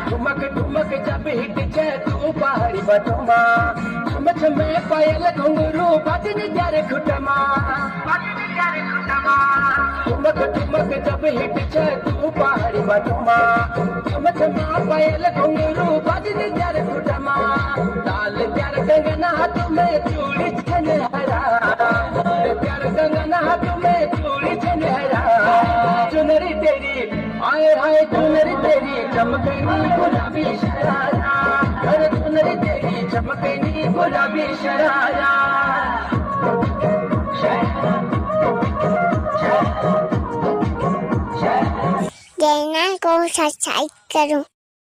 ठुमक ठुमक जब हिट छे तू पहाड़ी बटमा छम छमे पायल घुंघरू बाजन त्यारे खुटमा ठुमक ठुमक जब हिट छे तू पहाड़ी बटमा छम छमा पायल घुंघरू बाजन त्यारे खुटमा लाल प्यार कंगना तुम्हें चूड़ी छनहरा प्यार कंगना तुम्हें चूड़ी छनहरा चुनरी तेरी आए हाय चुनरी तेरी चमकनी गुलाबी शरारा अरे चुनरी तेरी चमकनी गुलाबी शरारा चैनल को सब्सक्राइब करो।